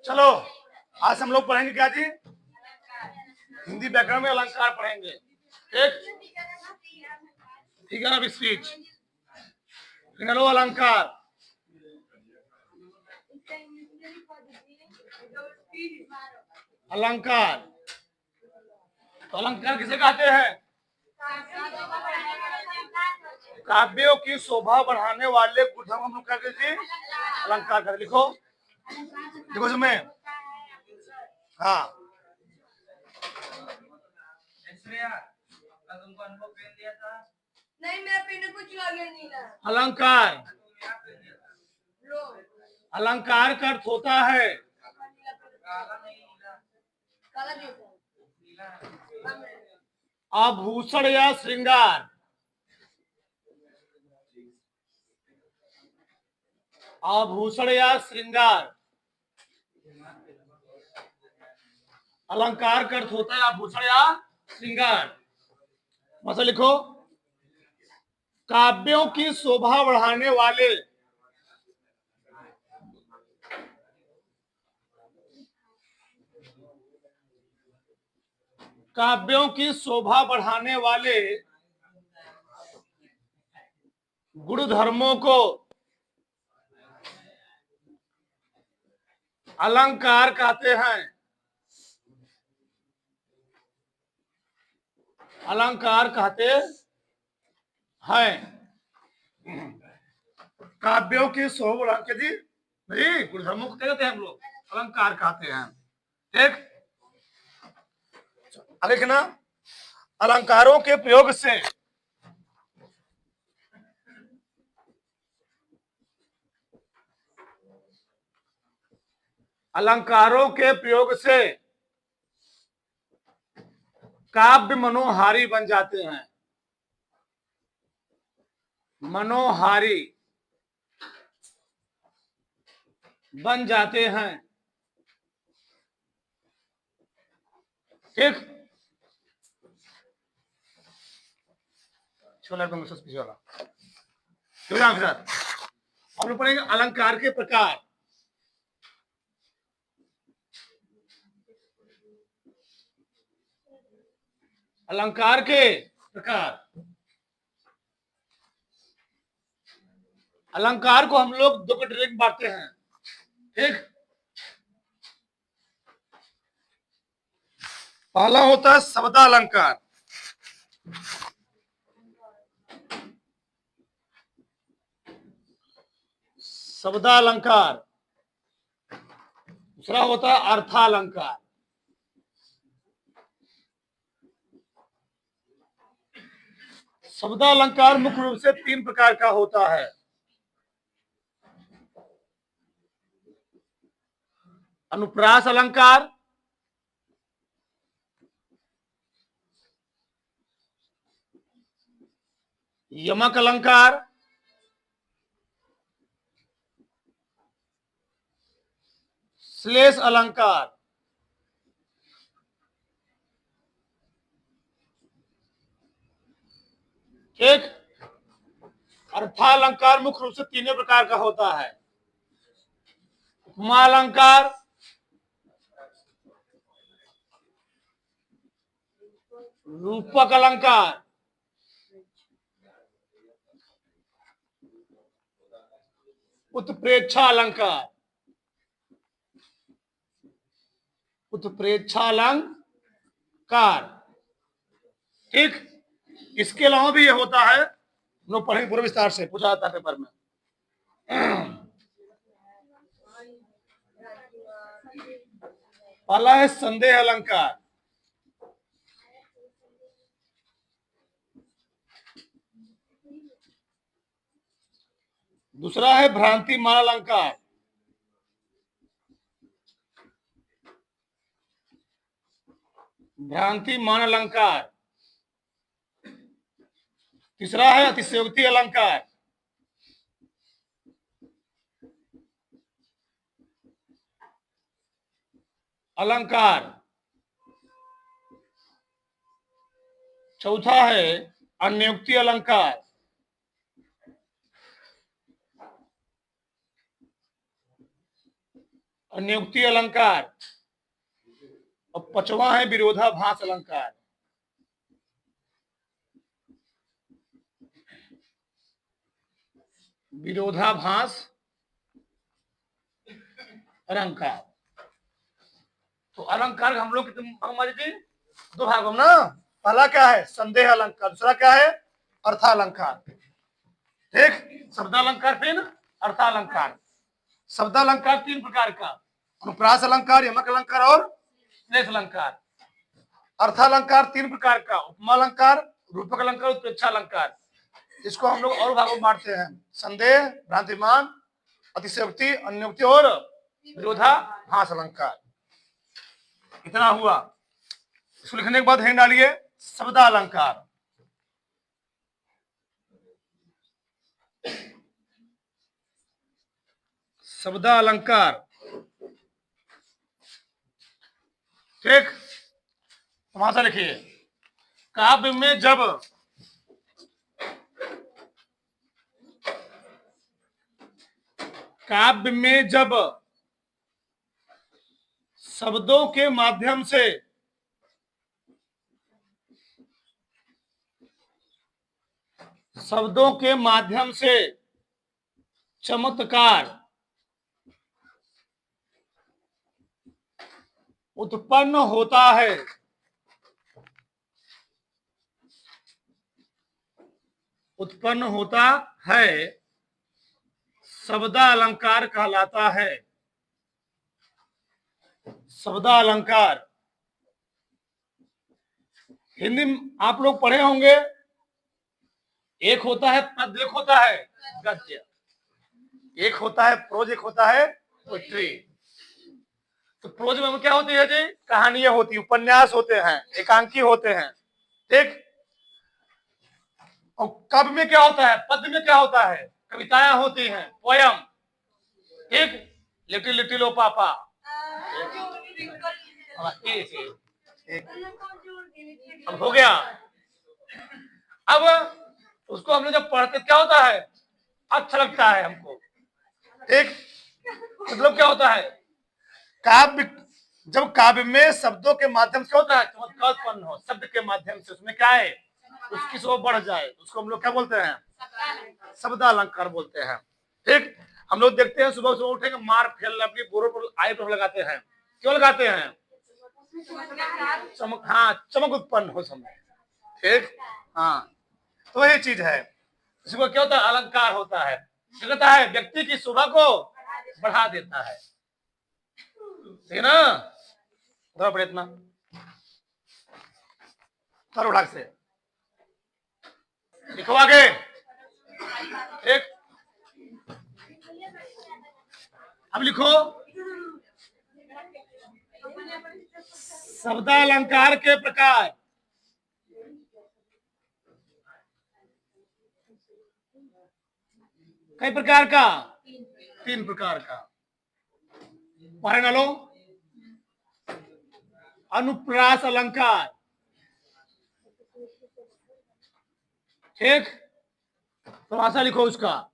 चलो आज हम लोग पढ़ेंगे क्या जी? हिंदी व्याकरण में अलंकार पढ़ेंगे। Figure of speech, figure of अलंकार। अलंकार तो अलंकार किसे कहते हैं? काव्यों की शोभा बढ़ाने वाले गुण हम लोग कहते थे अलंकार कर। लिखो देखो इसमें, हाँ नहीं, मेरा पेन कुछ आ गया नीला। अलंकार, अलंकार का अर्थ होता है आभूषण या श्रृंगार। आभूषण या श्रृंगार, अलंकार का अर्थ होता है आभूषण या श्रृंगार। मतलब लिखो, काव्यों की शोभा बढ़ाने वाले, काव्यों की शोभा बढ़ाने वाले गुण धर्मों को अलंकार कहते हैं। अलंकार कहते हैं। काव्यों की शोभा के जी नहीं, गुण धर्मों को कहते हैं हम लोग, अलंकार कहते हैं। ठीक, आगे के ना, अलंकारों के प्रयोग से अलंकारों के प्रयोग से काव्य मनोहारी बन जाते हैं। मनोहारी बन जाते हैं। ठीक, छोला एकदम पीछे वाला के साथ हम लोग पढ़ेंगे अलंकार के प्रकार। अलंकार के प्रकार, अलंकार को हम लोग दो कैटेगरी में बांटते हैं। ठीक, पहला होता है शब्दालंकार। शब्दालंकार। दूसरा होता है अर्थालंकार। शब्दालंकार मुख्य रूप से तीन प्रकार का होता है। अनुप्रास अलंकार, यमक अलंकार, श्लेष अलंकार। ठीक, अर्थालंकार मुख्य रूप से तीनों प्रकार का होता है। उपमा अलंकार, रूपक अलंकार, उत्प्रेक्षा अलंकार। उत्प्रेक्षा अलंकार। ठीक, इसके अलावा भी ये होता है, लोग पढ़ेंगे पूरे विस्तार से, पूछा जाता है पेपर में। पहला है संदेह अलंकार। दूसरा है भ्रांति मान अलंकार। भ्रांति मान अलंकार। तीसरा है अतिशयोक्ति अलंकार। अलंकार। चौथा है अन्योक्ति अलंकार। और नियुक्ति अलंकार, और पांचवा है विरोधाभास अलंकार। विरोधाभास अलंकार। तो अलंकार हम लोग हमारी थी दो भागों में ना। पहला क्या है संदेह अलंकार, दूसरा क्या है अर्थालंकार। ठीक, शब्दालंकार फिर अर्थालंकार। शब्दालंकार तीन प्रकार का, अनुप्रास अलंकार, यमक अलंकार और श्लेष अलंकार। अर्थालंकार तीन प्रकार का, उपमा अलंकार, रूपक अलंकार, उत्प्रेक्षा अलंकार। इसको हम लोग और भागों में बांटते हैं, संदेह, भ्रांतिमान, अतिशयोक्ति, अन्योक्ति और विरोधाभास अलंकार। इतना हुआ। इसको लिखने के बाद हेड डालिए शब्दालंकार। शब्दालंकार, ठीक। समासा लिखिए, काव्य में जब शब्दों के माध्यम से चमत्कार उत्पन्न होता है, शब्दालंकार कहलाता है। शब्दालंकार हिंदी में आप लोग पढ़े होंगे, एक होता है पद्य, एक होता है गद्य, एक होता है प्रोज, एक होता है पोएट्री। तो प्रोज में क्या होती है जी, कहानियां होती, उपन्यास होते हैं, एकांकी होते हैं, ठीक। और काव्य में क्या होता है, पद्य में क्या होता है, कविताएं होती हैं, पोयम, ठीक। लिटिल लिटिल ओ पापा, अब हो गया। अब उसको हम लोग जब पढ़ते क्या होता है, अच्छा लगता है हमको, ठीक। मतलब क्या होता है, काव्य, जब काव्य में शब्दों के माध्यम से होता है चमत्कार उत्पन्न हो, शब्द के माध्यम से उसमें क्या है, उसकी शोभा बढ़ जाए, उसको हम लोग क्या बोलते हैं, शब्दालंकार बोलते हैं, ठीक। हम लोग देखते हैं सुबह सुबह उठेंगे, मार फेल अपनी बोरों पर आई पर लगाते हैं, क्यों लगाते हैं, चमक, हाँ चमक उत्पन्न हो समय, ठीक। हाँ, तो यही चीज है, इसको क्या होता है, अलंकार होता है, कहता है व्यक्ति की शोभा को बढ़ा देता है, ठीक है ना। उधर पड़े इतना सर उठा से लिखो आगे, एक अब लिखो शब्दालंकार के प्रकार। कई प्रकार का, तीन प्रकार का। पढ़े ना लो, अनुप्रास अलंकार, ठीक। समासा लिखो उसका,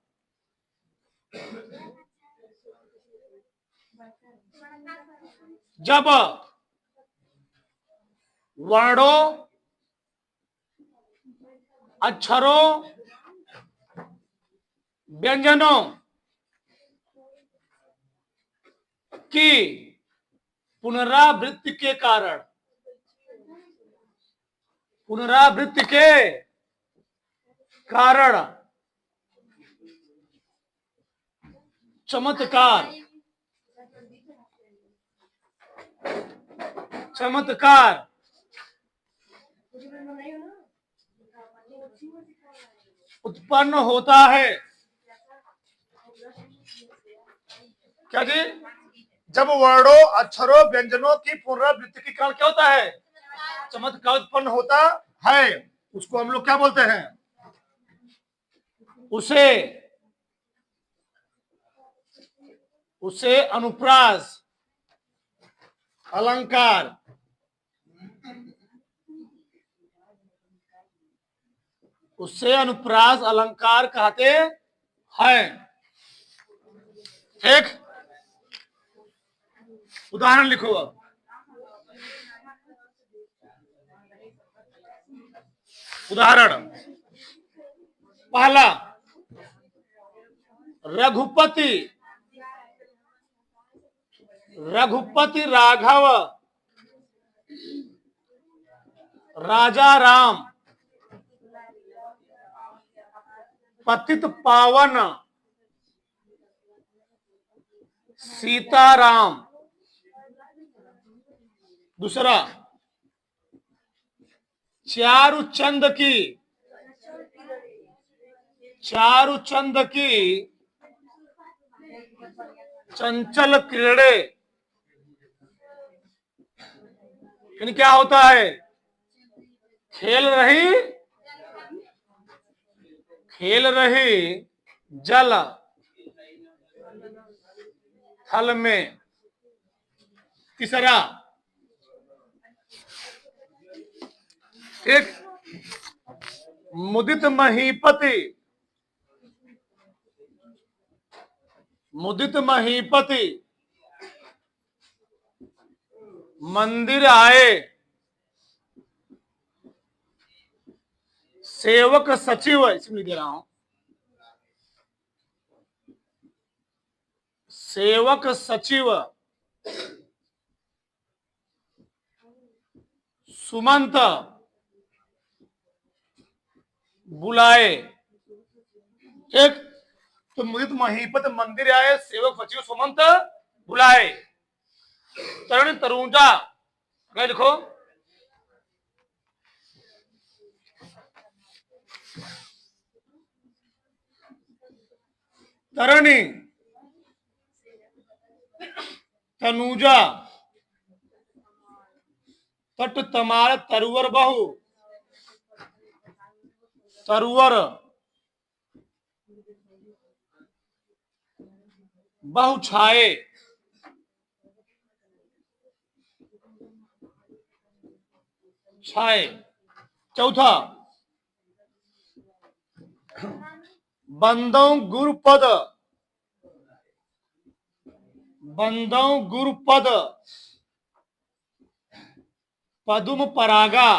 जब वर्णों, अक्षरों, व्यंजनों की पुनरावृत्ति के कारण चमत्कार उत्पन्न होता है। क्या जी, जब वर्णों, अक्षरों, व्यंजनों की पुनरावृत्ति के कारण क्या होता है, चमत्कार उत्पन्न होता है, उसको हम लोग क्या बोलते हैं, उसे अनुप्रास अलंकार, कहते हैं, ठीक। उदाहरण लिखो अब। उदाहरण पहला, रघुपति रघुपति राघव राजा राम पतित पावन सीताराम। दूसरा, चारुचंद की चंचल किरणें। यानी क्या होता है? खेल रही जल थल में। तीसरा, एक मुदित महीपति मंदिर आए, सेवक सचिव, इसमें दे रहा हूं, सेवक सचिव सुमंत बुलाए। एक तो मुदित महीपत मंदिर आए, सेवक सचिव सुमंत बुलाए। तरुण तरुजा, अगर लिखो, तरणी तनुजा तट तमाल तरुवर बहु छाए। चौथा, बंदों गुरुपद पदुम परागा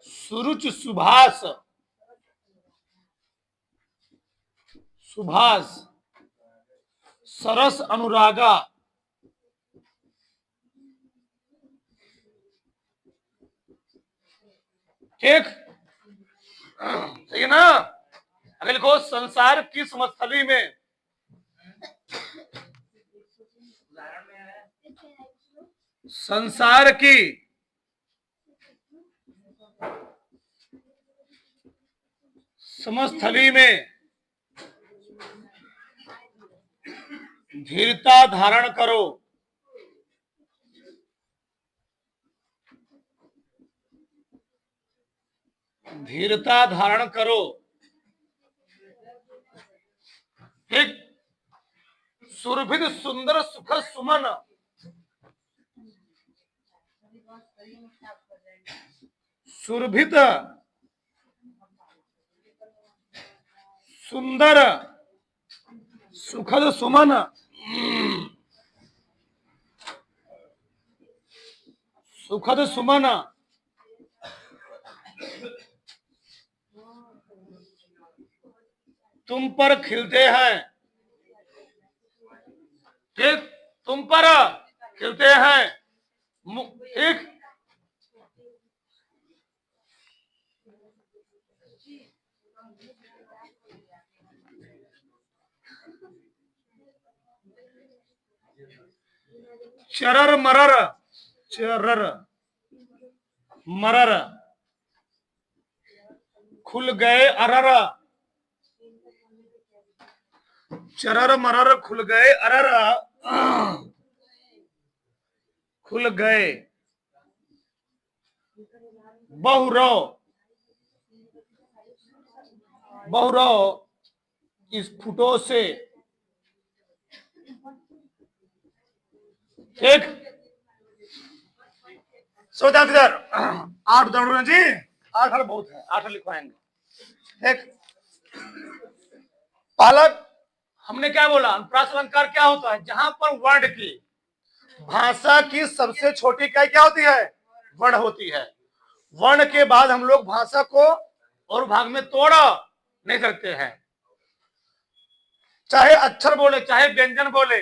सुरुच सुभाष सरस अनुरागा। ठीक, सही है ना? अगर लिखो, संसार की समस्थली में संसार की समस्थली में धीरता धारण करो। धीरता धारण करो। ठीक, सुरभित सुंदर सुख सुमन सुरभित सुंदर सुखद सुमन सुखद सुमन तुम पर खिलते हैं। ठीक, तुम पर खिलते हैं। ठीक, चरर मरर खुल गए अरर। चरर मरर खुल गए अरर खुल गए। बहुरो इस फुटो से। ठीक, इधर 8 उदाहरण जी, 8 बहुत है, 8 लिखवाएंगे। एक, पालक हमने क्या बोला, अनुप्रास अलंकार क्या होता है, जहां पर वर्ण की, भाषा की सबसे छोटी इकाई क्या होती है, वर्ण होती है। वर्ण के बाद हम लोग भाषा को और भाग में तोड़ नहीं सकते हैं। चाहे अक्षर बोले, चाहे व्यंजन बोले,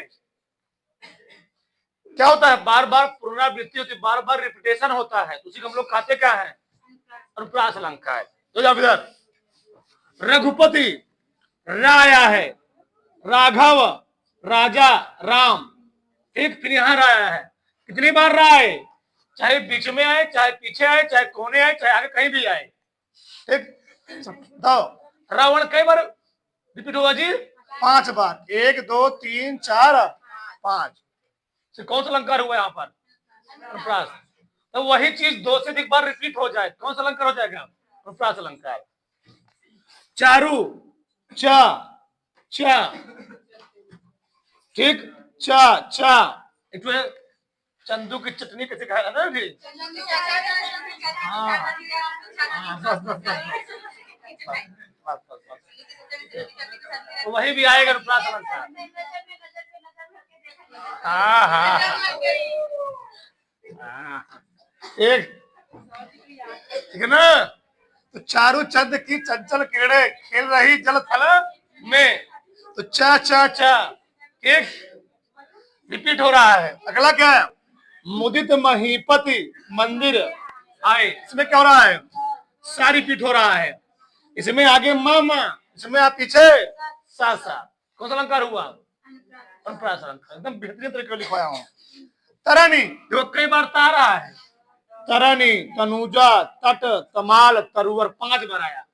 क्या होता है, बार बार पुनरावृत्ति होती है, बार बार रिपीटेशन होता है, उसी को हम लोग कहते क्या है, अनुप्रास अलंकार। तो जाओ इधर, रघुपति, रा आया है, राघव, राजा, राम, एक फिर यहां रा आया है। कितनी बार रा आए, चाहे बीच में आए, चाहे पीछे आए, चाहे कोने आए, चाहे आगे कहीं भी आए। ठीक, बताओ रावण कई बार रिपीट होगा जी, 5 बार, 1 2 3 4 5। कौन सा अलंकार हुआ यहाँ पर, अनुप्रास। तो वही चीज 2 से अधिक बार रिपीट हो जाए, कौन सा अलंकार हो जाएगा, अनुप्रास अलंकार। चारू, चा, चा, ठीक, चा चा, एक चंदू की चटनी कैसे खाया ना जी, तो वही भी आएगा अनुप्रास अलंकार। हाँ हाँ एक, ठीक है ना। तो चारू चंद की चंचल किरणें खेल रही जल थल में, तो चा चा चा एक रिपीट हो रहा है। अगला क्या है, मुदित महीपति मंदिर आए, इसमें क्या हो रहा है, सा रिपीट हो रहा है। इसमें आगे मामा, इसमें आप पीछे सा सा। कौन सा अलंकार हुआ, अनुप्रास अलंकार, एकदम बेहतरीन तरीके से लिखवाया हूं। तरनी, जो कई बार ता रहा है, तरनी, तनुजा, तट, तमाल, तरुवर, 5 बार आया।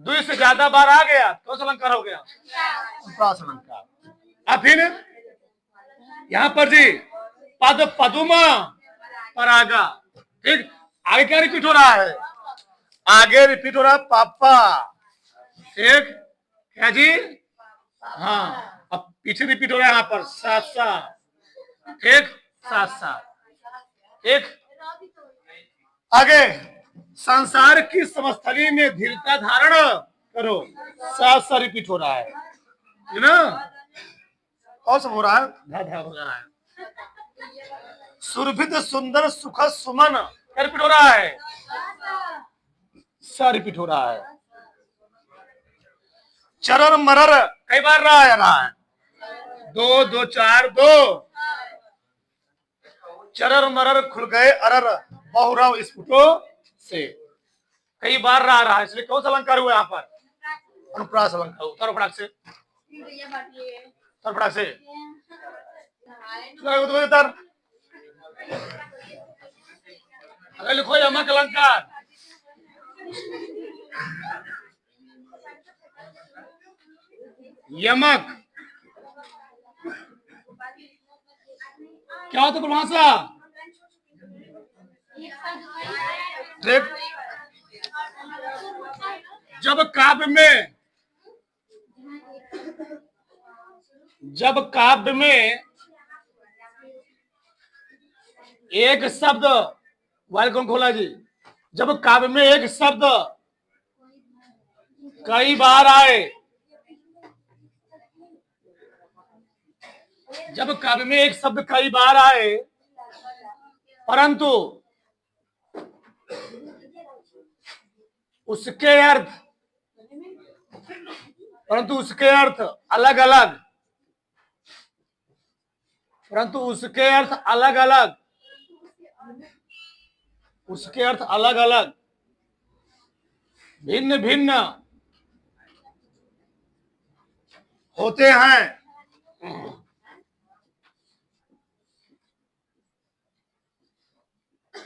2 से ज्यादा बार आ गया, कौन सा अलंकार हो गया, अनुप्रास अलंकार। अब फिर यहां पर जी, पद, पदुमा, परागा, ठीक, आगे क्या रिपीट हो रहा है, आगे रिपीट हो रहा है पापा, ठीक, क्या जी, हाँ, अब पीछे रिपीट हो रहा है यहाँ पर सा सा, ठीक, सा सा, एक आगे, संसार की समस्थली में धीरता धारण करो, सा सा रिपीट हो रहा है ना, और सब हो रहा है, धा धा हो रहा है। सुरभित सुंदर सुख सुमन, क्या रिपीट हो रहा है, सा रिपीट हो रहा है। चरर मरर कई बार रहा है, 2 2 4 2, चरर मरर खुल गए अरर बहुरव स्फुटो से, कई बार रहा है, इसलिए कौन सा अलंकार हुआ यहाँ पर, अनुप्रास अलंकार। उतारो फटाक से, उतारो फटाक से, उतर, अगर लिखो यमक अलंकार, यमक क्या होता परिभाषा, ठीक, जब काव्य में एक शब्द, वाल कौन खोला जी, जब काव्य में एक शब्द कई बार आए, जब काव्य में एक शब्द कई बार आए, परंतु उसके अर्थ अलग अलग, भिन्न भिन्न होते हैं,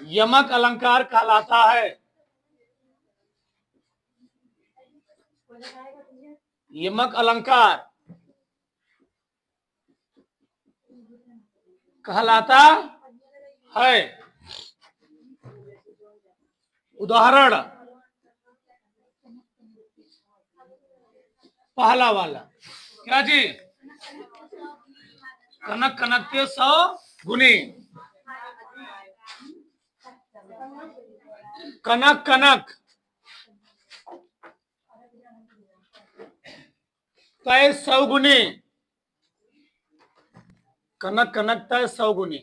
यमक अलंकार कहलाता है। यमक अलंकार कहलाता है। उदाहरण, पहला वाला क्या जी, कनक कनकते 100 गुनी, कनक कनक, तय सौगुनी, कनक कनक तय सौगुनी,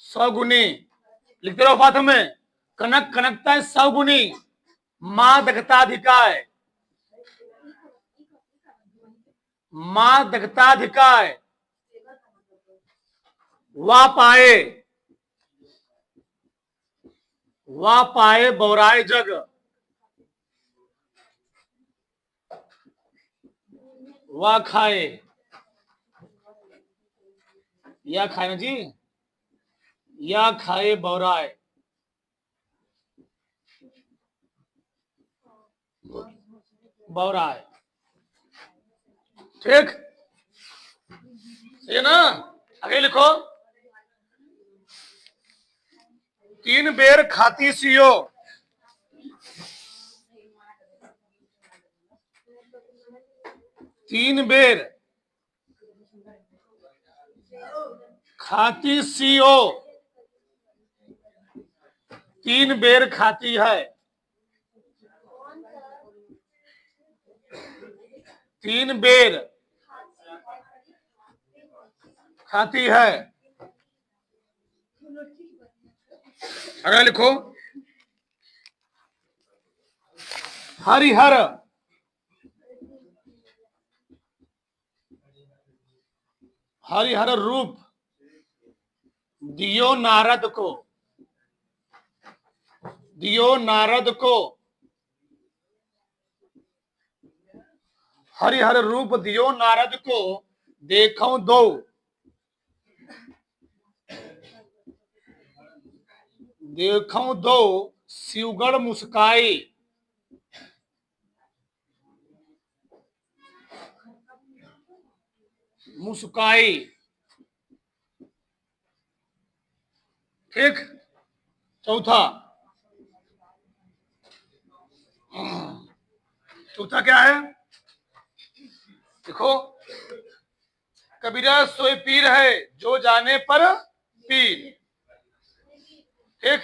सौगुनी लिखते रहो पाठ में। कनक कनक तय सौगुनी, मादकताधिकाय, मादकताधिकाय, वा पाए, वा पाए बौराए जग, वा खाए, या खाए ना जी, या खाए बौराए, बौराए। ठीक ये ना, आगे लिखो। तीन बेर खाती सियो, तीन बेर खाती सियो, तीन बेर खाती है, तीन बेर खाती है। अगर लिखो हरिहर, हरिहर रूप दियो नारद को, दियो नारद को, हरिहर रूप दियो नारद को, देखो दो, देखो दो शिवगढ़ मुस्काई, मुस्काई। ठीक चौथा, चौथा क्या है देखो। कबीरा सोई पीर है जो जाने पर पीर। ठीक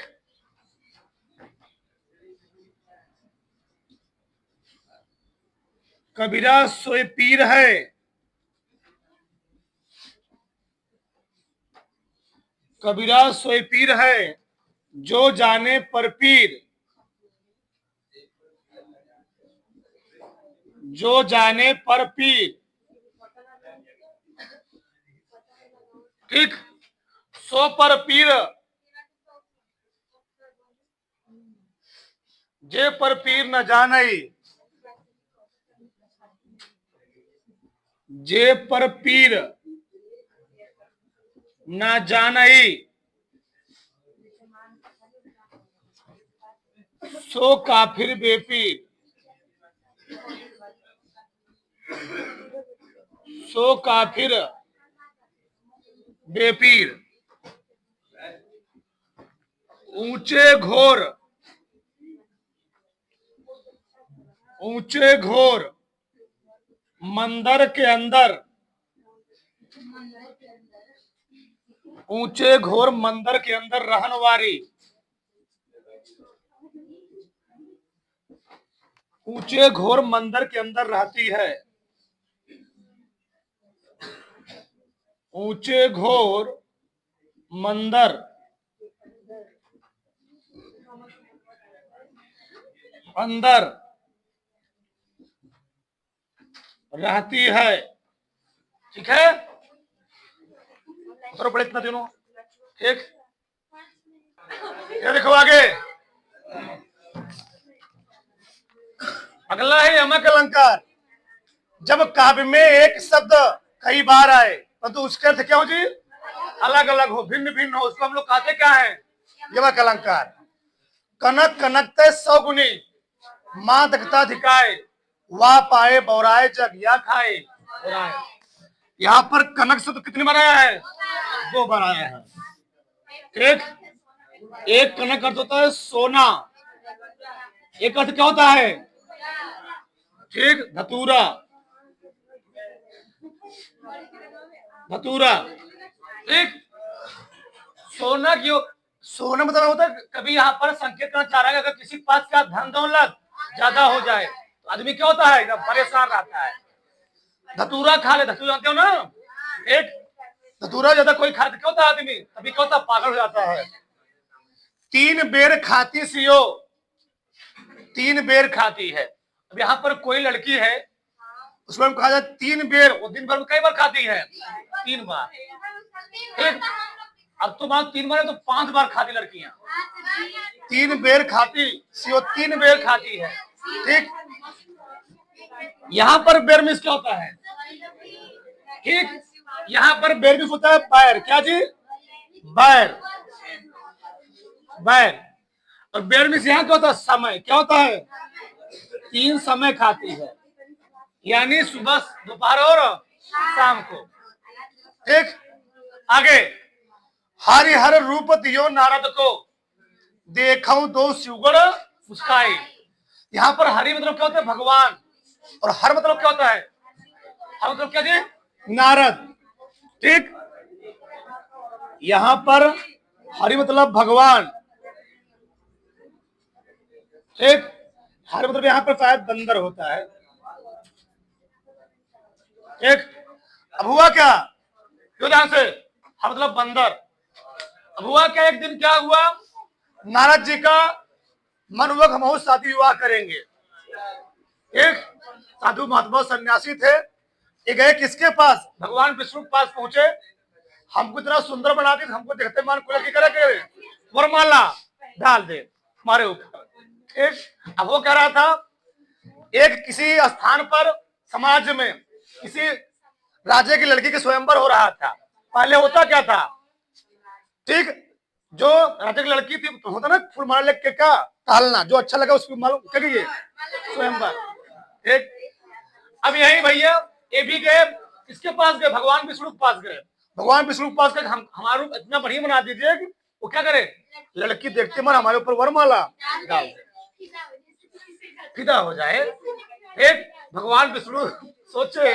कबीरा सोई पीर है, कबीरा सोई पीर है जो जाने पर पीर, जो जाने पर पीर। ठीक सो पर पीर, जे पर पीर न जानई, जे पर पीर न जानई, सो काफिर बेपीर, सो काफिर बेपीर। ऊंचे घोर, ऊंचे घोर मंदिर के अंदर, ऊंचे घोर मंदिर के अंदर रहन वारी, ऊंचे घोर मंदिर के अंदर रहती है, ऊंचे घोर मंदिर अंदर रहती है। ठीक है उत्तर पड़े इतना तीनों। ठीक ये देखो आगे, अगला है यमक अलंकार। जब काव्य में एक शब्द कई बार आए परंतु तो उसके अर्थ क्या हो जी, अलग अलग हो, भिन्न भिन्न हो, उसको हम लोग कहते क्या है, यमक अलंकार। कनक कनक तय सौगुनी, मां दक्षता धिकाए, वाह पाए बौराए जग, या खाए बौराए। यहाँ पर कनक शब्द कितनी बार आया है, दो बार आया है। ठीक एक कनक अर्थ होता है सोना, एक अर्थ क्या होता है, ठीक धतूरा, धतूरा। ठीक सोना क्यों, सोना मतलब होता है कभी यहाँ पर संकेत करना चाह रहा है अगर किसी के पास का धन दौलत ज्यादा हो जाए आदमी क्या होता है, एकदम परेशान रहता है। धतूरा खा ले, धतूरा जानते हो ना, एक धतूरा ज्यादा कोई खा क्या होता है आदमी, अभी क्या होता है, पागल हो जाता है। 3 बेर खाती सियो, 3 बेर खाती है। अब यहाँ पर कोई लड़की है, उसमें कहा जाए 3 बेर, वो दिन भर में कई बार खाती है, 3 बार। ठीक, अब तो बात 3 बार है तो 5 बार खाती लड़कियां। 3 बेर खाती सियो, 3 बेर खाती है। ठीक, यहाँ पर बेर मिस क्या होता है, ठीक, यहाँ पर बेर मिस होता है बैर, क्या जी, बैर, बैर। और बेर मिस यहाँ क्या होता है, समय, क्या होता है, 3 समय खाती है, यानी सुबह, दोपहर और शाम को। ठीक, आगे, हरिहर रूप दियो नारद को, देखो दो सुगड़ मुस्काई। यहाँ पर हरि मतलब क्या होता है, भगवान, और हर मतलब क्या होता है, हर मतलब क्या जी, नारद। ठीक, यहाँ पर हरि मतलब भगवान, ठीक, हर मतलब यहाँ पर शायद बंदर होता है। एक, अब हुआ क्या, क्यों ध्यान से, हर मतलब बंदर। अब हुआ क्या, एक दिन क्या हुआ, नारद जी का मन हुआ हम और शादी विवाह करेंगे। एक साधु महात्मा सन्यासी थे, ये गए किसके पास, भगवान विष्णु के पास पहुंचे, हमको इतना सुंदर बना दी, हमको देखते मान कुल की करे वरमाला डाल दे हमारे ऊपर। एक, अब वो कह रहा था, एक किसी स्थान पर समाज में किसी राजे की लड़की के स्वयंवर हो रहा था। पहले होता क्या था, ठीक, जो राजा की लड़की थी तो होता ना फूल माला लेके का टहलना, जो अच्छा लगा उसको मालूम क्या कहिए, स्वयंवर। एक, अब यही भैया ये भी गए, किसके पास गए, भगवान विष्णु के पास गए। भगवान विष्णु के पास गए, हम हमारा रूप इतना बढ़िया बना दीजिए कि वो क्या करे, लड़की देखते मन हमारे ऊपर वरमाला डाल दे, फिदा हो जाए। एक, भगवान विष्णु सोचे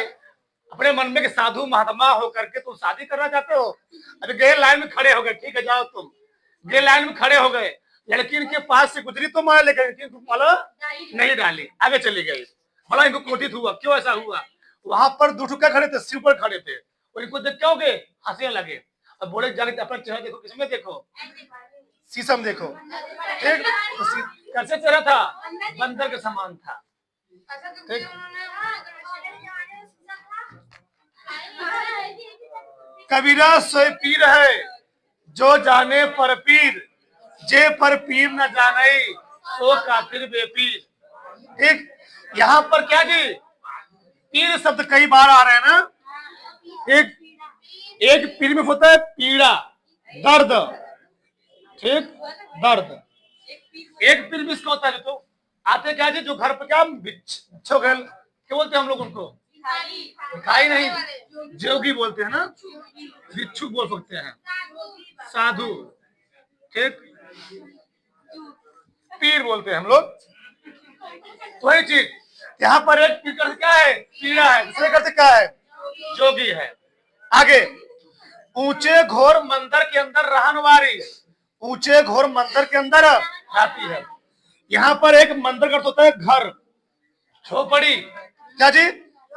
अपने मन में कि साधु महात्मा होकर के तुम शादी करना चाहते हो। अभी गए लाइन में खड़े हो गए, ठीक है जाओ तुम, गए लाइन में खड़े हो गए, लड़की इनके पास से गुजरी तो माला लेकर माला नहीं डाली, आगे चली गई। बड़ा इनको क्रोधित हुआ, क्यों ऐसा हुआ, वहां पर 2 टुकड़ा खड़े थे, सिर पर खड़े थे, और इनको देख क्या हो गए, हंसने लगे। अब बोले जाके अपना चेहरा देखो, किसमें देखो, शीशम देखो। ठीक, कैसे चेहरा था, बंदर के समान था। ठीक, कबीरा सोई पीर है जो जाने पर पीर, जे पर पीर न जाने सो काफिर बेपीर। ठीक, यहाँ पर क्या जी, पीर शब्द कई बार आ रहे हैं ना। एक पीर में होता है पीड़ा, दर्द, ठीक, दर्द। एक पीर में इसका होता है, तो आते क्या जी, जो घर पे क्या बिच्छोगल क्या बोलते हैं हम लोग उनको, भिखारी नहीं, जोगी बोलते हैं ना, भिक्षुक बोल सकते हैं, साधु, ठीक, पीर बोलते हैं हम लोग। तो वही चीज यहाँ पर एक पीर का क्या है, पीड़ा है, दूसरे का क्या है, जोगी है। आगे, ऊंचे घोर मंदिर के अंदर रहनवारी, ऊंचे घोर मंदिर के अंदर रहती है। यहाँ पर एक मंदिर का होता है घर, झोपड़ी, क्या जी,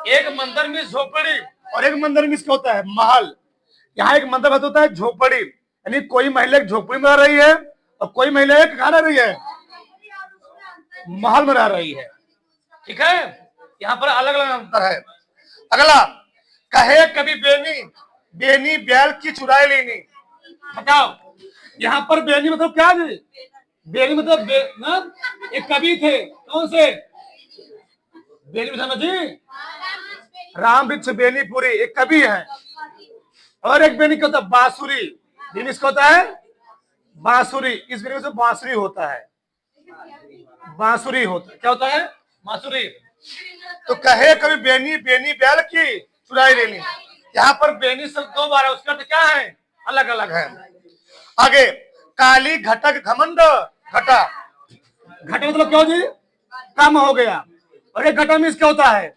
एक मंदिर में झोपड़ी और एक मंदिर में क्या होता है, महल। यहाँ एक मंदिर में होता है झोपड़ी, यानी कोई महिला एक झोपड़ी में रह रही है और कोई महिला एक कहाँ रह रही है, महल में रह रही है। ठीक है, यहाँ पर अलग अलग अंतर है। अगला, कहे कभी बेनी, बेनी बैल की चुराई लेनी। बताओ, यहाँ पर बेनी मतलब क्या है, बेनी मतलब ना, एक कवि थे, कौन से, बेनी समझ जी, राम वृक्ष बेनीपुरी, एक कवि है। और एक बेनी क्या होता है, बांसुरी, बेनी इसका होता है बांसुरी, इस बेनी से बांसुरी होता है, बांसुरी होता है, क्या होता है, बांसुरी। तो कहे कभी बेनी, बेनी बैल की चुराई लेनी, यहाँ पर बेनी शब्द 2 बार है, उसका अर्थ क्या है, अलग अलग है। आगे, काली घटक घमंड, घटा, घटा मतलब क्या हो जी, कम हो गया, और एक घटा मीन्स क्या होता है,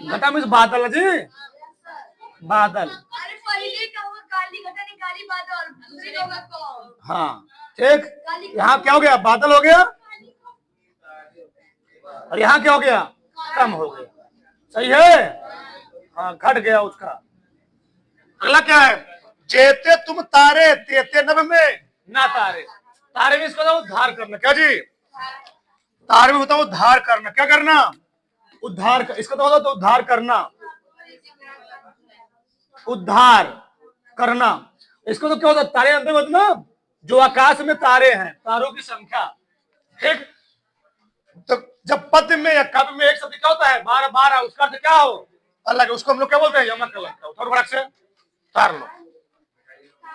घटा मीन्स बादल जी, बादल। अरे पहले का हुआ काली घटा निकाली बादल, दूसरी का होगा कौन, हाँ, ठीक, यहाँ क्या हो गया, बादल हो गया, और यहाँ क्या हो गया, कम हो गया। सही है, हाँ घट गया उसका। अगला क्या है, जेते तुम तारे तेते नभ में ना तारे। तारे में इसको बताओ उद्धार करना। क्या जी, तारे में बताओ उद्धार करना। क्या करना, उद्धार इसका तो तो उद्धार करना, उद्धार करना। इसको तो क्या होता है, तारे अंदर मतलब जो आकाश में तारे हैं, तारों की संख्या। ठीक, तो जब पद में या काव्य में एक शब्द क्या होता है, बार बार, उसका अर्थ क्या हो, अलग। उसको हम लोग क्या बोलते हैं, यमक अलग का। थोड़ा बड़क से तार लो,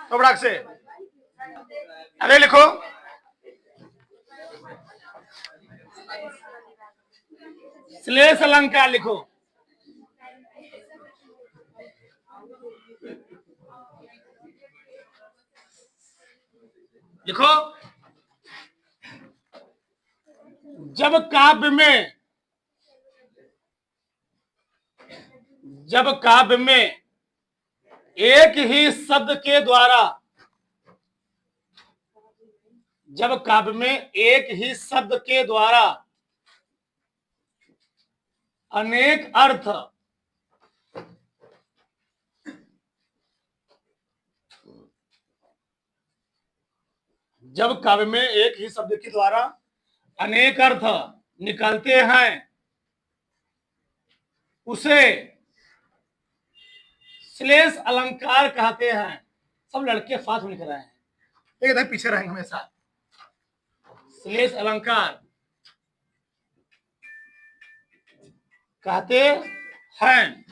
तो बड़क से। अरे लिखो, श्लेष अलंकार लिखो। लिखो, जब काव्य में एक ही शब्द के द्वारा, जब काव्य में एक ही शब्द के द्वारा अनेक अर्थ, जब काव्य में एक ही शब्द के द्वारा अनेक अर्थ निकलते हैं, उसे श्लेष अलंकार कहते हैं। सब लड़के साथ में लिख रहे हैं, एक पीछे रहेंगे हमेशा। श्लेष अलंकार कहते हैं।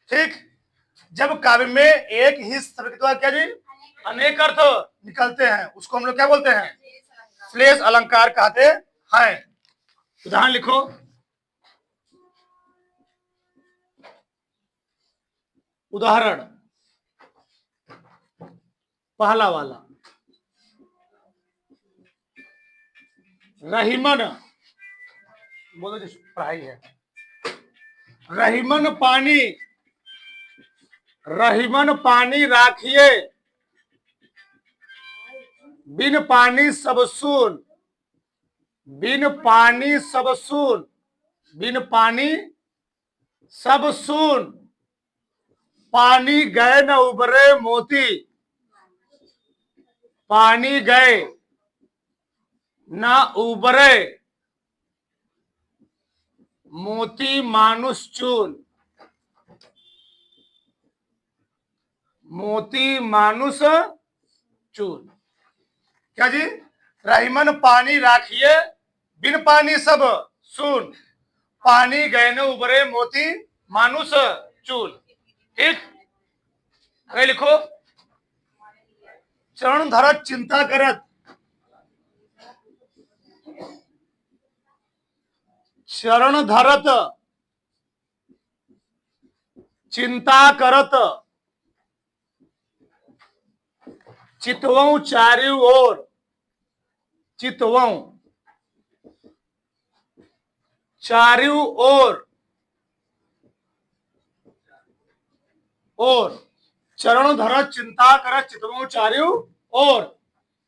ठीक, जब काव्य में एक ही शब्द के द्वारा क्या जी, अनेक अर्थ निकलते हैं, उसको हम लोग क्या बोलते हैं, श्लेष अलंकार कहते हैं। उदाहरण लिखो, उदाहरण पहला वाला, रहीमन, बोलो जो पढ़ाई है। रहीमन पानी राखिए, बिन पानी सब सून, बिन पानी सब सून, बिन पानी सब सून, पानी गए न उबरे मोती, पानी गए न उबरे मोती मानुष चून, मोती मानुष चून। क्या जी, रहीमन पानी राखिए, बिन पानी सब सून, पानी गए न उबरे मोती मानुष चून। ठीक, आगे लिखो, चरण धरत चिंता करत, चरण धरत चिंता करत, चितवऊ चारू ओर, चितवऊ चारू ओर, और चरण धरत चिंता करत, चितवऊ चारू ओर,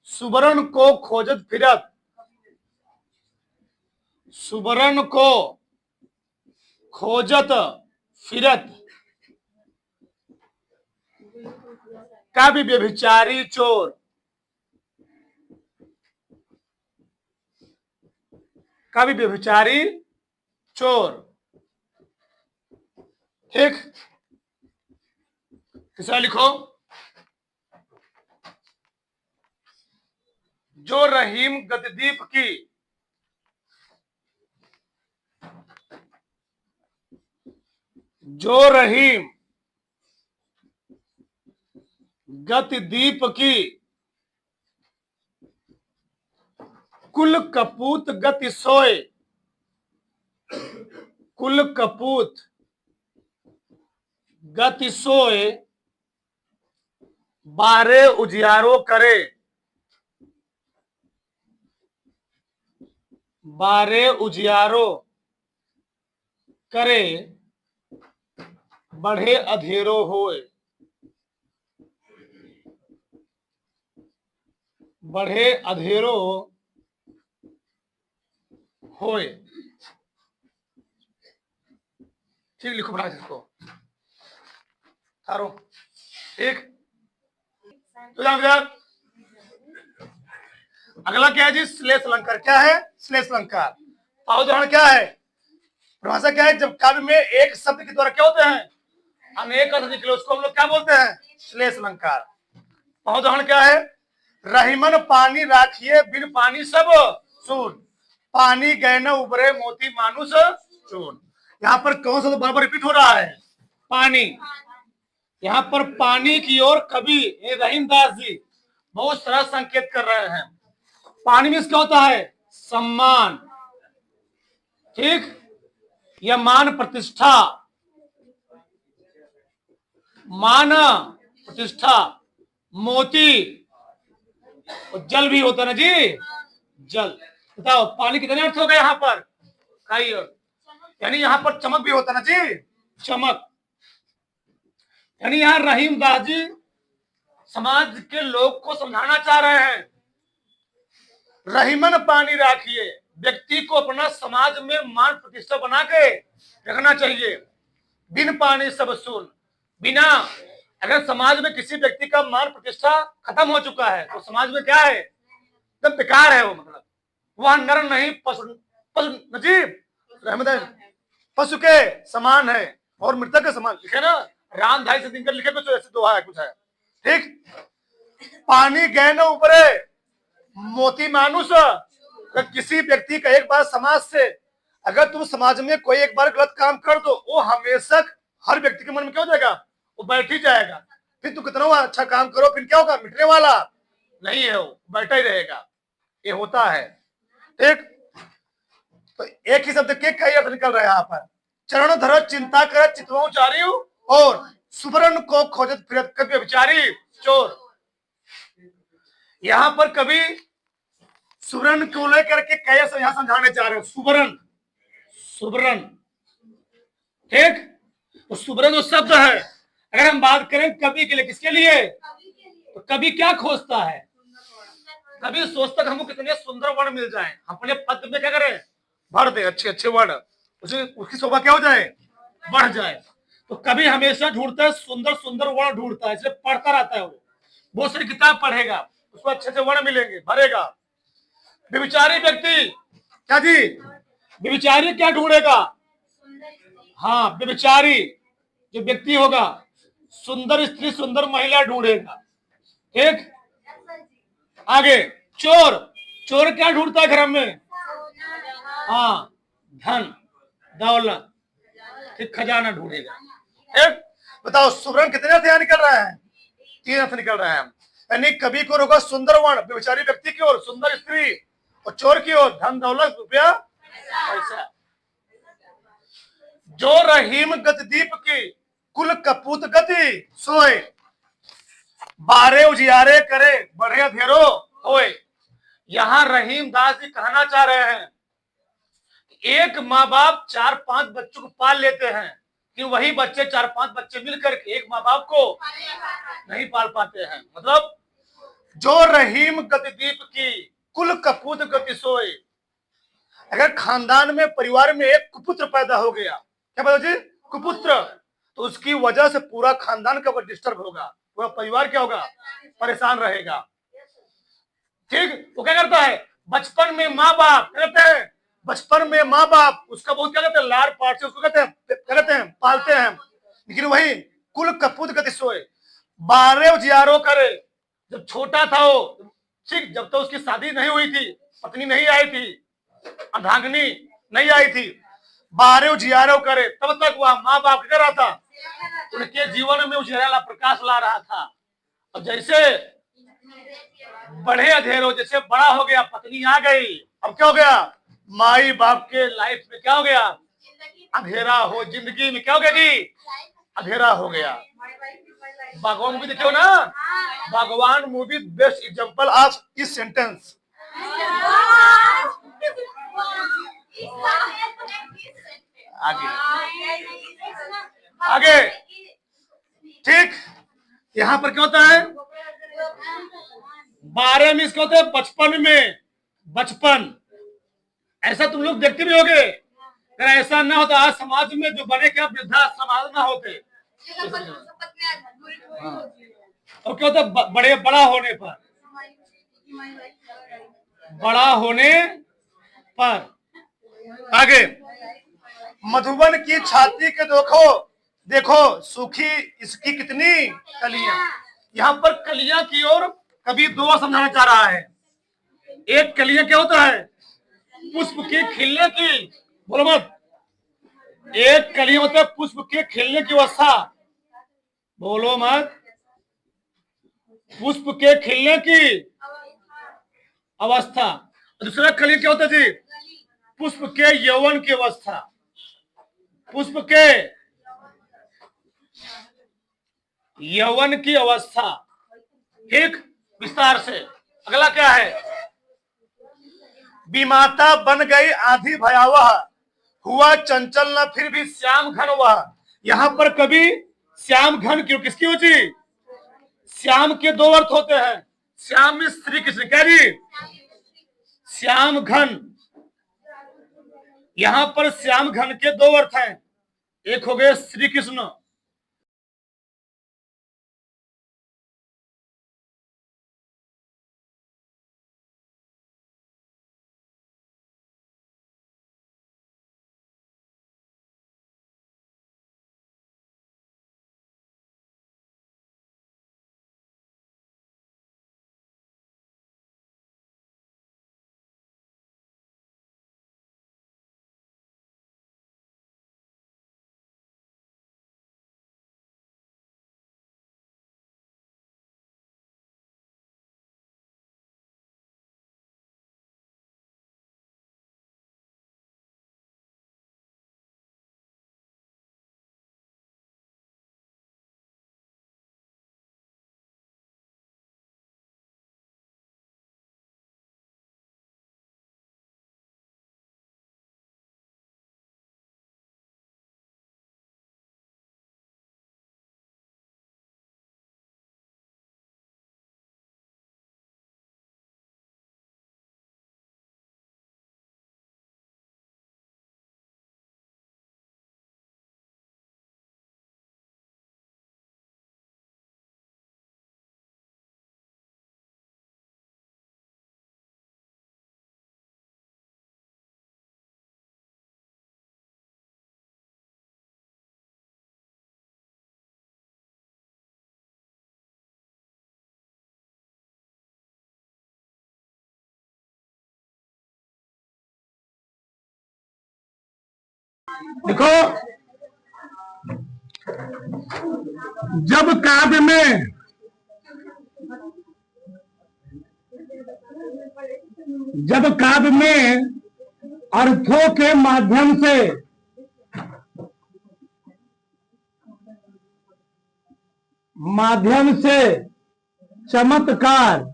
सुबरन को खोजत फिरत, सुबरन को खोजत फिरत, कवि व्यभिचारी चोर, कवि व्यभिचारी चोर। ठीक, तीसरा लिखो, जो रहीम गतिदीप की, जो रहीम गतिदीप की, कुल कपूत गति सोए, कुल कपूत गति सोए, बारे उजियारो करे, बारे उजियारो करे, बढ़े अधेरो होए, बढ़े अधेरो होए। ठीक, लिखो बना इसको तारो। ठीक, तो अगला क्या है जी? श्लेष अलंकार। क्या है? श्लेष अलंकार। उदाहरण क्या है? परिभाषा क्या है? जब काव्य में एक शब्द के द्वारा क्या होते हैं? अनेक अर्थ निकले, उसको हम लोग क्या बोलते हैं? श्लेष अलंकार। उदाहरण क्या है? रहीमन पानी राखिए, बिन पानी सब सून, पानी गए न उबरे मोती मानुष चून। यहाँ पर कौन सा तो बार बार रिपीट हो रहा है? पानी। यहाँ पर पानी की ओर कवि रहीमदास जी बहुत सारा संकेत कर रहे हैं। पानी में क्या होता है? सम्मान, ठीक, या मान प्रतिष्ठा, मान प्रतिष्ठा, मोती, और जल भी होता है ना जी, जल। बताओ पानी कितने अर्थ हो गए यहाँ पर? कई अर्थ। यानी यहाँ पर चमक भी होता है ना जी, चमक। यानी यहाँ रहीमदास जी समाज के लोग को समझाना चाह रहे हैं, रहीमन पानी राखिए, व्यक्ति को अपना समाज में मान प्रतिष्ठा बना के रखना चाहिए। बिन पानी सब सून, बिना, अगर समाज में किसी व्यक्ति का मान प्रतिष्ठा खत्म हो चुका है तो समाज में क्या है? एकदम बेकार है वो। मतलब वह नर नहीं पशु, पशु जी पशु के समान है और मृतक के समान। लिखे ना रामधारी से दिनकर लिखे कुछ ऐसे दोहा है, कुछ है। ठीक, पानी गए न उबरे मोती मानुष। किसी व्यक्ति का एक बार समाज से, अगर तुम समाज में कोई एक बार गलत काम कर दो, वो हमेशा हर व्यक्ति के मन में क्या हो जाएगा? वो बैठ ही जाएगा। फिर तुम कितना अच्छा काम करो, फिर क्या होगा? मिटने वाला नहीं है, वो बैठा ही रहेगा। ये होता है। ठीक, तो एक ही शब्द के कई अर्थ निकल रहे हैं यहाँ पर। चरण धर चिंता कर चितवो चारी, और सुवर्ण को खोजत फिरत कभी विचारी चोर। यहाँ पर कभी सुवर्ण को लेकर के कैसे यहां समझाने चाह रहे हैं? सुवर्ण, सुवर्ण, ठीक, तो सुवर्ण जो शब्द है, अगर हम बात करें कवि के लिए, किसके लिए? तो कवि क्या खोजता है? कवि सोचता है हमको कितने सुंदर वर्ण मिल जाए, अपने पद में क्या करें? भर दे अच्छे अच्छे वर्ण, उसकी शोभा क्या हो जाए? बढ़ जाए। तो कवि हमेशा ढूंढता है सुंदर सुंदर वर्ण ढूंढता है, इसलिए पढ़ता रहता है। वो बहुत सारी किताब पढ़ेगा, उसको अच्छे से वर्ण मिलेंगे, भरेगा। व्यभिचारी व्यक्ति क्या जी? व्यभिचारी क्या ढूंढेगा? हाँ, व्यभिचारी जो व्यक्ति होगा सुंदर स्त्री, सुंदर महिला ढूंढेगा। ठीक, आगे चोर, चोर क्या ढूंढता है घर में? हाँ, धन दौलत, ठीक, खजाना ढूंढेगा। ठीक, बताओ सुवर्ण कितने अर्थ यहाँ निकल रहे हैं? 3 अर्थ निकल रहे हैं। यानी कवि को होगा सुंदर वर्ण, व्यभिचारी व्यक्ति की ओर सुंदर स्त्री, और चोर की ओर धन दौलत रुपया पैसा। जो रहीम गतिदीप की कुल कपूत गति सोए, बारे उजियारे करे बढ़े अधेरो होए। यहाँ रहीम दास जी कहना चाह रहे हैं, एक माँ बाप 4-5 बच्चों को पाल लेते हैं, कि वही बच्चे 4-5 बच्चे मिलकर के एक माँ बाप को नहीं पाल पाते हैं। मतलब जो रहीम गतिदीप की कुल कपूत गति सोए, अगर खानदान में, परिवार में एक कुपुत्र पैदा हो गया, क्या पैदा जी? कुपुत्र, तो उसकी वजह से पूरा खानदान का डिस्टर्ब होगा, पूरा परिवार क्या होगा? परेशान रहेगा। ठीक, वो क्या करता है? बचपन में माँ बाप कहते हैं, बचपन में माँ बाप उसका बहुत क्या कहते हैं? लाड़ पाट से उसको कहते हैं पालते हैं। लेकिन वही कुल कपूत गति सोए, 12 उजियारो करे। जब छोटा था वो, ठीक, जब तक उसकी शादी नहीं हुई थी, पत्नी नहीं आई थी, अर्धांगिनी नहीं आई थी, 12 उजियारो करे, तब तक वह माँ बाप क्या रहा था? उनके जीवन में उजियारा प्रकाश ला रहा था। और जैसे बढ़े अधेरो, जैसे बड़ा हो गया, पत्नी आ गई, अब क्या हो गया? माई बाप के लाइफ में क्या हो गया? अंधेरा हो, जिंदगी में क्या हो गया जी? अंधेरा हो गया। भगवान मूवी देखो ना, भगवान मूवी बेस्ट एग्जांपल ऑफ इस सेंटेंस। आगे आगे, ठीक, यहां पर क्या होता है? 12 में इसका होता है बचपन में, बचपन। ऐसा तुम लोग देखते भी होगे। अगर ऐसा ना होता आज समाज में जो बने क्या वृद्धाश्रम आज ना होते। हाँ। और क्या होता बड़े बड़ा होने पर, बड़ा होने पर। आगे, मधुबन की छाती के देखो, देखो सूखी इसकी कितनी कलियां। यहाँ पर कलियां की ओर कभी दो बार समझाना चाह रहा है। एक कलियां क्या होता है? पुष्प के खिलने की, बोलो मत। एक कली मतलब पुष्प के खिलने की अवस्था, बोलो मत। पुष्प के खिलने की अवस्था। दूसरा कली क्या होता है जी? पुष्प के यौवन की अवस्था, पुष्प के यौवन की अवस्था। ठीक, विस्तार से। अगला क्या है? विमाता बन गई आंधी भयावह, हुआ चंचल न फिर भी श्याम घन वह। यहां पर कभी श्याम घन क्यों, किसकी होती? श्याम के दो अर्थ होते हैं। श्याम में श्री कृष्ण, क्या जी? श्याम घन। यहां पर श्याम घन के दो अर्थ हैं। एक हो गए श्री कृष्ण, देखो जब काव्य में, जब काव्य में अर्थों के माध्यम से चमत्कार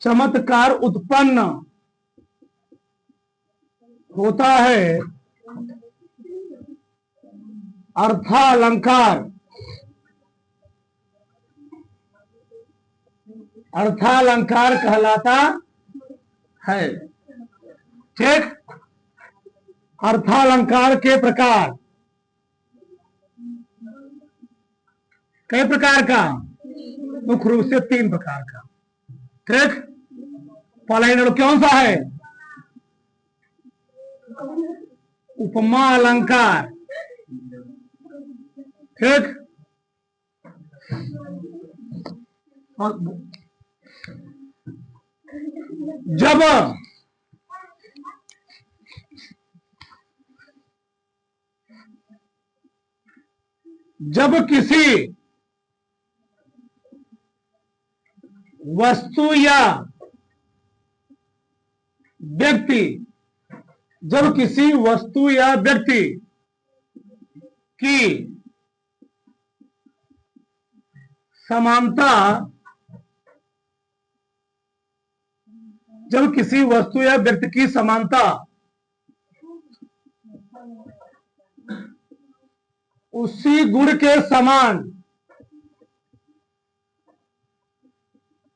चमत्कार उत्पन्न होता है, अर्थालंकार, अर्थालंकार कहलाता है। ठीक, अर्थालंकार के प्रकार, कई प्रकार का? मुख्य रूप से 3 प्रकार का। ठीक, पहला कौन सा है? उपमा अलंकार। ठीक, जब जब किसी वस्तु या व्यक्ति, जब किसी वस्तु या व्यक्ति की समानता, जब किसी वस्तु या व्यक्ति की समानता उसी गुण के समान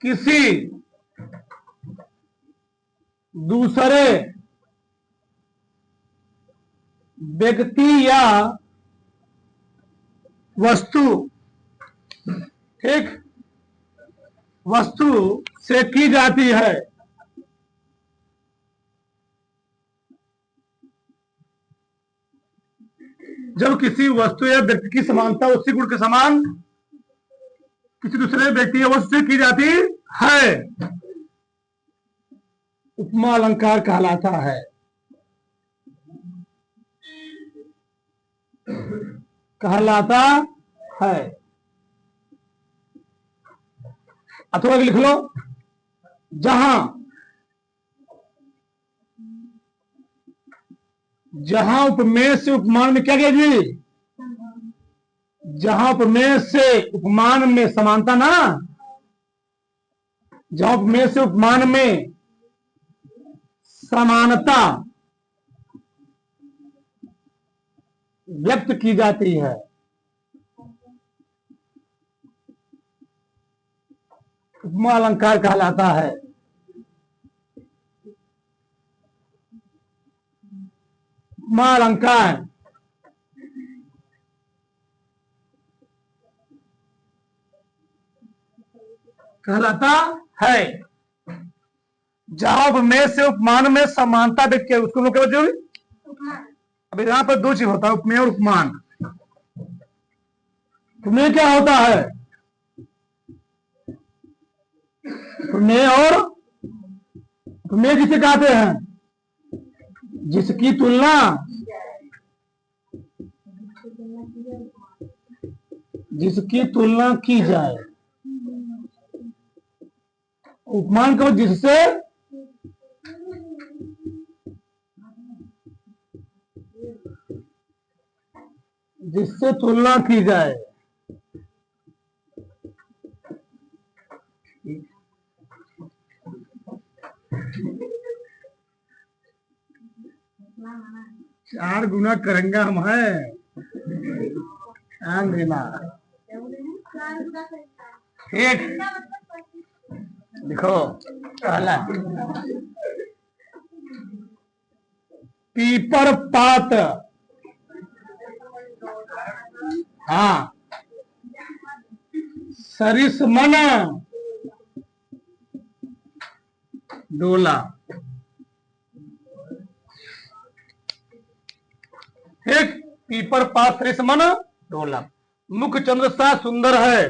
किसी दूसरे व्यक्ति या वस्तु, ठीक, वस्तु से की जाती है। जब किसी वस्तु या व्यक्ति की समानता उसी गुण के समान किसी दूसरे व्यक्ति या वस्तु से की जाती है, उपमा अलंकार कहलाता है। कहलाता है। अथवा लिख लो, जहां जहां उपमेय से उपमान में क्या किया जी, जहां उपमेय से उपमान में समानता ना, जहां उपमेय से उपमान में समानता व्यक्त की जाती है, उपमा अलंकार कहलाता है। उपमा अलंकार कहलाता है जहां उपमेय से उपमान में समानता व्यक्त किया, उसको लोग क्या बोलते हैं? अब यहां पर दो चीज होता है, उपमेय और उपमान। उपमेय क्या होता है? उपमेय और उपमेय किसे कहते हैं? जिसकी तुलना की जाए। उपमान को जिससे तुलना की जाए। चार गुना करेंगे हम है, ध्यान देना। ठीक, देखो पहला पीपर पात, हाँ, सरिस मन डोला। ठीक, पीपर पात सरिस मन डोला। मुख चंद्र सा सुंदर है,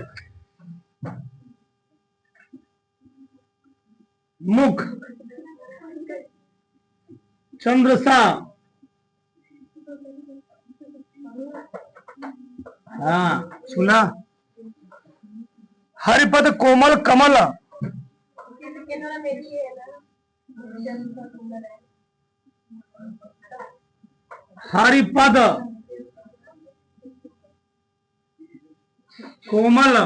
मुख चंद्र सा, हाँ सुना। हरिपद कोमल कमल, हरिपद कोमल,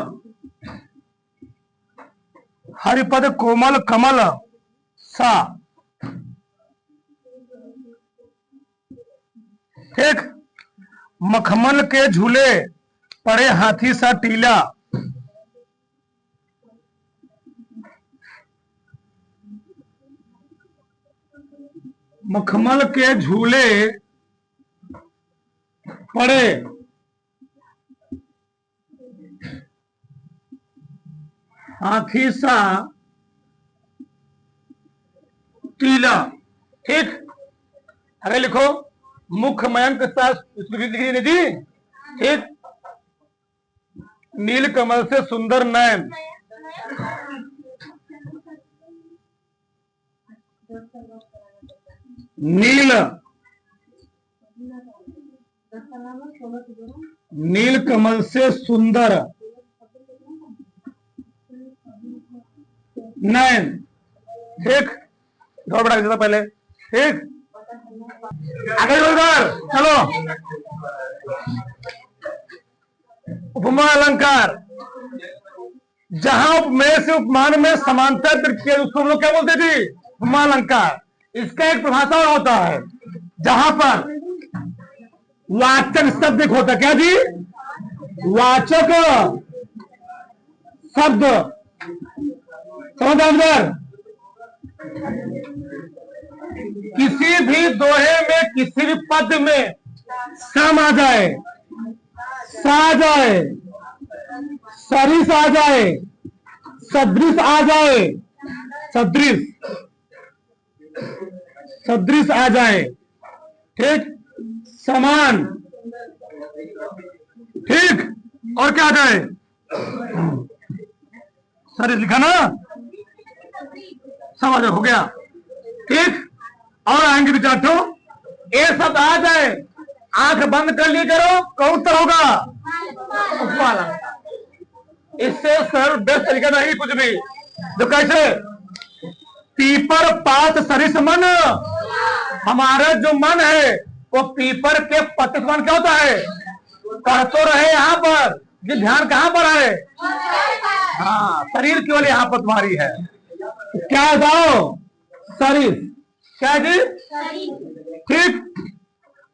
हरिपद कोमल कमल सा। ठीक, मखमल के झूले पड़े हाथी सा टीला, मखमल के झूले पड़े हाथी सा टीला। ठीक, आगे लिखो, मुख मयंक सा, लिखी जी। ठीक, नील कमल से सुंदर नयन, नील कमल से सुंदर नयन। ठीक, और बढ़ा देता पहले। ठीक, आगे चलो। उपमा अलंकार, जहां उपमेय से उपमान में समानता किया, उसको हम लोग क्या बोलते थे? उपमा अलंकार। इसका एक परिभाषा और होता है, जहां पर वाचक शब्द एक होता है। क्या जी? वाचक शब्द समझ अंदर किसी भी दोहे में किसी भी पद में सम आ जाए, सा आ जाए, सरिस आ जाए, सदृश आ जाए, सदृश सदृश आ जाए, ठीक, समान, ठीक, और क्या आ जाए, सरिस लिखा ना, समझ हो गया, ठीक। और आएंगे विचार तो ये सब आ जाए, आंख बंद कर लिए करो, कौन उत्तर होगा, उपमा। इससे सरल बेस्ट तरीका नहीं कुछ भी। तो कैसे, पीपर पात सरिस मन, हमारा जो मन है वो पीपर के पत्ते समान क्या होता है, कह तो रहे यहाँ पर, ये ध्यान कहाँ पर है, हाँ शरीर केवल यहाँ पर तुम्हारी है। क्या बताओ, शरीर क्या जी, ठीक।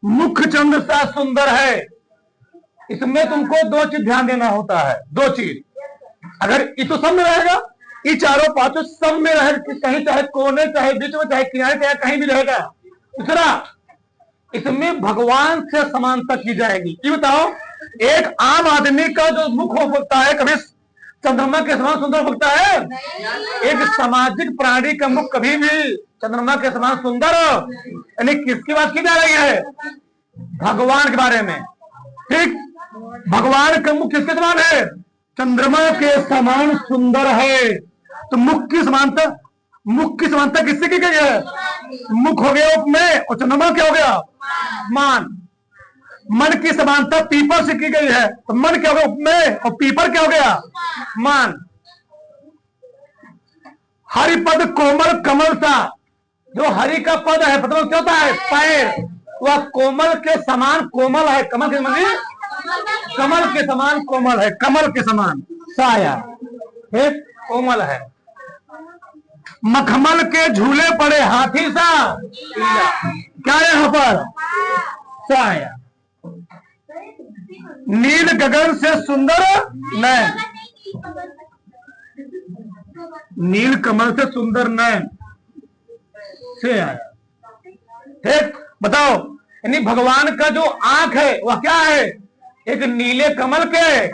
मुख चंद्र सा सुंदर है, इसमें तुमको दो चीज ध्यान देना होता है, दो चीज। अगर ये तो सब में रहेगा, ये चारों पांचों सब में रहे, कहीं चाहे कोने, चाहे बीच में, चाहे किनारे, चाहे कहीं भी रहेगा। दूसरा, इसमें भगवान से समानता की जाएगी। ये बताओ, एक आम आदमी का जो मुख हो सकता है कभी चंद्रमा के समान सुंदर हो सकता है, एक सामाजिक प्राणी का मुख कभी भी चंद्रमा के समान सुंदर, यानी किसकी बात की जा रही है, भगवान के बारे में, ठीक। भगवान का मुख किसके समान है, चंद्रमा के समान सुंदर है। तो मुख की समानता, मुख की समानता किससे की गई है, मुख हो गया उपमेय और चंद्रमा क्या हो गया, मान। मन की समानता पीपर से की गई है, तो मन क्या हो गया, उपमेय, और पीपर क्या हो गया, मान। हरिपद कोमल कमल सा, जो हरि का पद है, पद क्या होता है, पैर, वह कोमल के समान कोमल है, कमल के समान, कमल के समान कोमल है, कमल के समान साया, एक कोमल है। मखमल के झूले पड़े हाथी सा, क्या यहाँ पर, साया। नील गगन से सुंदर नैन, नील कमल से सुंदर नैन से आया, ठीक। बताओ, यानी भगवान का जो आंख है वह क्या है, एक नीले कमल के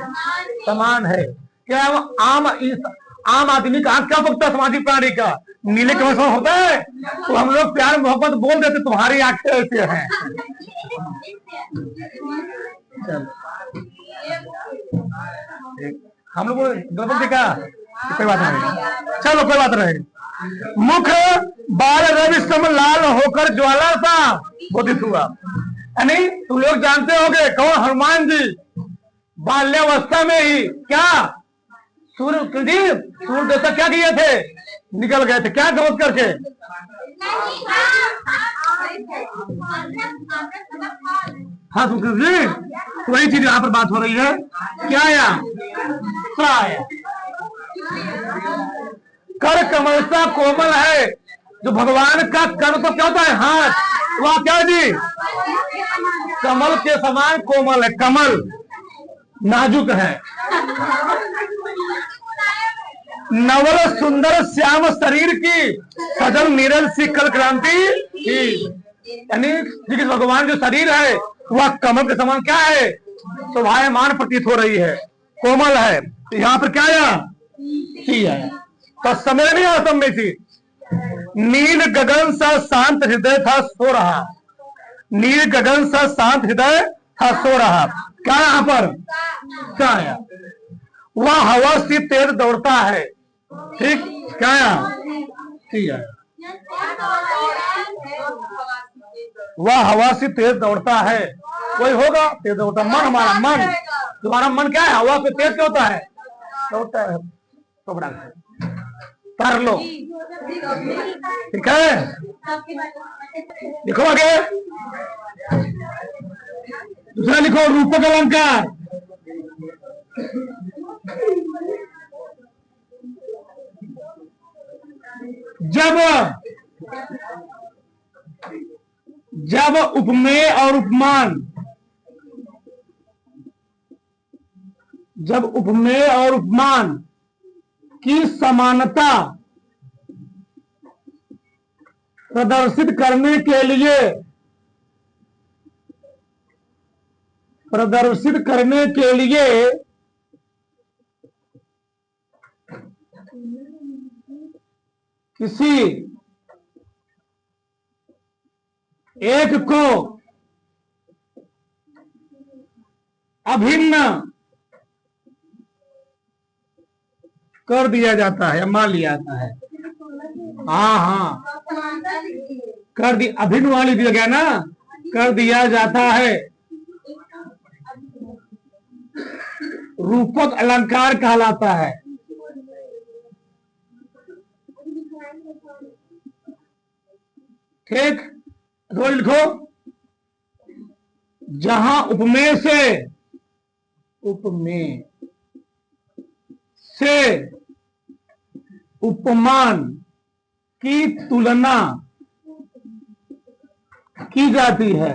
समान है। क्या वो आम आदमी का आंख क्या होता है, सामाजिक प्राणी का नीले कमल समान होता है। तो हम लोग प्यार मोहब्बत बोल देते, तुम्हारी आंखें ऐसे हैं। हम लोग गलत देखा, कोई बात नहीं, चलो कोई बात नहीं। मुख बाल रवि सम लाल होकर ज्वाला सा बोधित हुआ, यानी तुम लोग जानते होगे कौन, हनुमान जी बाल्यावस्था में ही क्या सूर्य देवता क्या किए थे, निकल गए थे, क्या गलत करके, हाँ सुकृत जी, तो वही चीज यहाँ पर बात हो रही है। क्या आया, कर कमल सा कोमल है, जो भगवान का कर तो क्या होता है, हाथ, वह क्या जी, कमल के समान कोमल है, कमल नाजुक है। नवल सुंदर श्याम शरीर की, सजल नीरज सी कल क्रांति की, यानी भगवान जो शरीर है वह कमल के समान क्या है, शोभायमान प्रतीत हो रही है, कोमल है। तो यहाँ पर क्या आया, है तो समय नहीं आता में थी। नील गगन सा शांत हृदय था सो रहा, नील गगन सा शांत हृदय था सो रहा, क्या यहाँ पर क्या आया, वह हवा से तेज दौड़ता है, ठीक। क्या आया, वह हवा से तेज दौड़ता है, कोई होगा तेज दौड़ता, मन, हमारा मन, तुम्हारा मन क्या है, हवा पे तेज क्या होता है, दौड़ता है। तो बड़ा कर लो, ठीक है, लिखो आगे, दूसरा लिखो, रूपक अलंकार। जब उपमेय और उपमान, जब उपमेय और उपमान की समानता प्रदर्शित करने के लिए, प्रदर्शित करने के लिए किसी एक को अभिन्न कर दिया जाता है या मान लिया जाता है। हाँ हाँ, कर दी, अभिन्न वाली दिया गया ना, कर दिया जाता है। रूपक अलंकार कहलाता है। ठीक, तो लिखो, जहां उपमेय से, उपमेय से उपमान की तुलना की जाती है,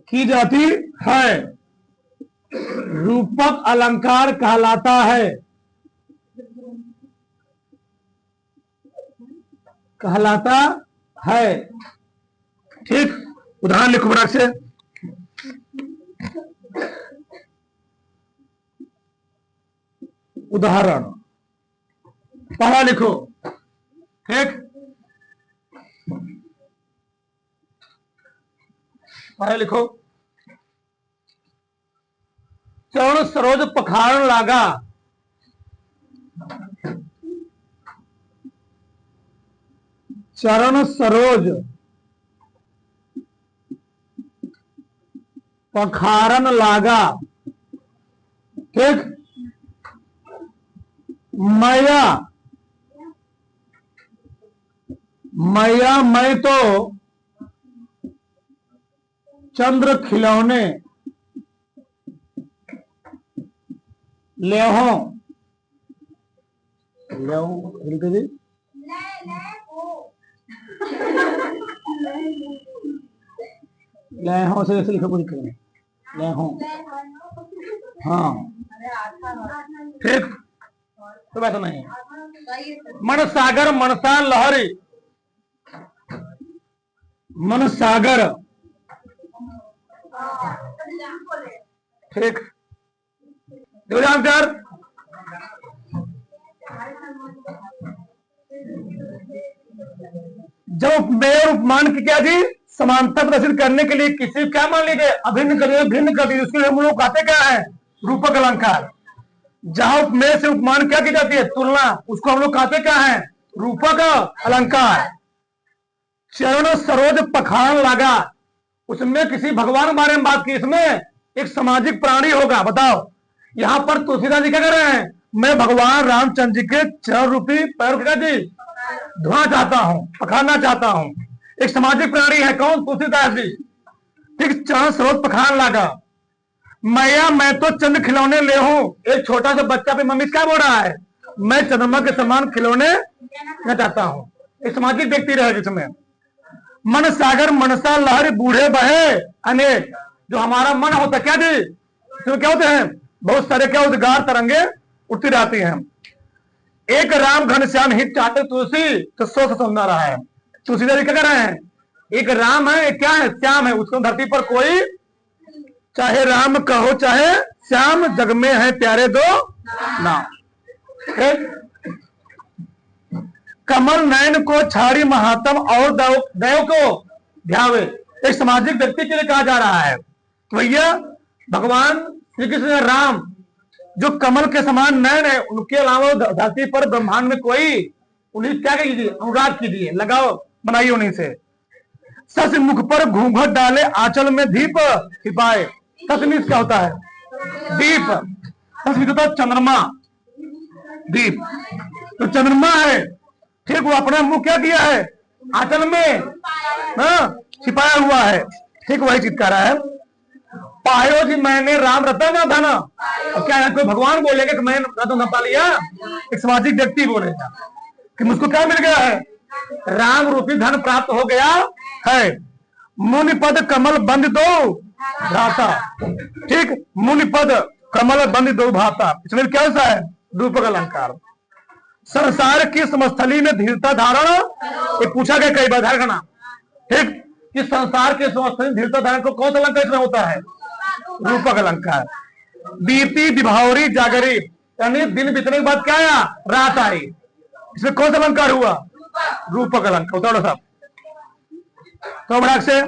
की जाती है, रूपक अलंकार कहलाता है, कहलाता है। ठीक, उदाहरण लिखो बड़ा से। उदाहरण पहला लिखो। ठीक, पहला लिखो। चरण सरोज पखारण लागा, चरण सरोज पखारन लागा। ठीक, मैया, मैया मैं तो चंद्र खिलौने ले हो, ले हो, ले हो से ऐसे लिखो, कुछ ले हो। हाँ ठीक, तो वैसा नहीं। मन सागर मनसा लहरी, मन सागर। ठीक, दो आंसर। जब उपमेय और उपमान की क्या जी समानता प्रदर्शित करने के लिए किसी क्या मान लीजिए अभिन्न कर दिया, भिन्न कर दिया, उसके लिए हम लोग कहते क्या है, रूपक अलंकार। जहां उपमेय से उपमान क्या की जाती है, तुलना, उसको हम लोग कहते क्या है, रूपक अलंकार। चरण सरोज पखान लगा, उसमें किसी भगवान के बारे में बात की, इसमें एक सामाजिक प्राणी होगा। बताओ, यहाँ पर तुलसीदास जी क्या कर रहे हैं, मैं भगवान रामचंद्र जी के चरण रूपी पैर का जी धोना चाहता हूं, पखाना चाहता हूं। एक सामाजिक प्राणी है, कौन, तुलसीदास जी। ठीक, चरण सरोज पखान लगा। मैया मैं तो चंद्र खिलौने ले हूं, एक छोटा सा बच्चा पे मम्मी क्या बोल रहा है, मैं चंद्रमा के समान खिलौने लेना चाहता हूं। एक सामाजिक व्यक्ति रहेगा इसमें। मन सागर मनसा लहर बूढ़े बहे अनेक, जो हमारा मन होता है क्या जी, इसमें क्या होते हैं, बहुत सारे क्या उद्गार तरंगे उठती रहती हैं। एक राम घनश्याम हित चाहते तुलसी, तो सो सुनना रहा है। तुलसीदास क्या कर रहे हैं, एक राम है, क्या है, श्याम है, उसको धरती पर कोई, चाहे राम कहो चाहे श्याम, जग में है प्यारे दो नाम। कमल नयन को छाड़ी महात्म और देव को ध्यावे, एक सामाजिक व्यक्ति के लिए कहा जा रहा है। तो भैया भगवान श्री कृष्ण राम जो कमल के समान नयन है, उनके अलावा धरती पर ब्रह्मांड में कोई, उन्हें क्या कीजिए, अनुराग कीजिए, लगाओ बनाइए उन्हीं से। सस मुख पर घूंघट डाले आंचल में दीप छिपाए, ससमीत क्या होता है, दीप, ससमीत होता है चंद्रमा, दीप, तो चंद्रमा है। ठीक, वो अपना मुंह क्या किया है, आंचल में छिपाया हुआ है। ठीक, वही चीज कह रहा है। पायो जी मैंने राम रतन न धन, अब क्या है, कोई भगवान बोलेगा कि मैंने रतन न पा लिया, एक सामाजिक व्यक्ति बोलेगा कि मुझको क्या मिल गया है, राम रूपी धन प्राप्त हो गया है। मुनि पद कमल बंद दो भ्राता। ठीक, मुनि पद कमल बंद दो भ्राता, इसमें क्या सा है, रूपक अलंकार। संसार की समस्थली में धीरता धारण, ये पूछा गया कई बार, ध्यान रखना ठीक, कि संसार के समस्थली में धीरता धारण को कौन सा अलंकार इसमें होता है? रूपक अलंकार। बीती दिभावरी जागरी, यानी दिन बीतने के बाद क्या आया? रात आई। इसमें कौन सा अलंकार हुआ? रूपक अलंकार। उतारो साहब तो से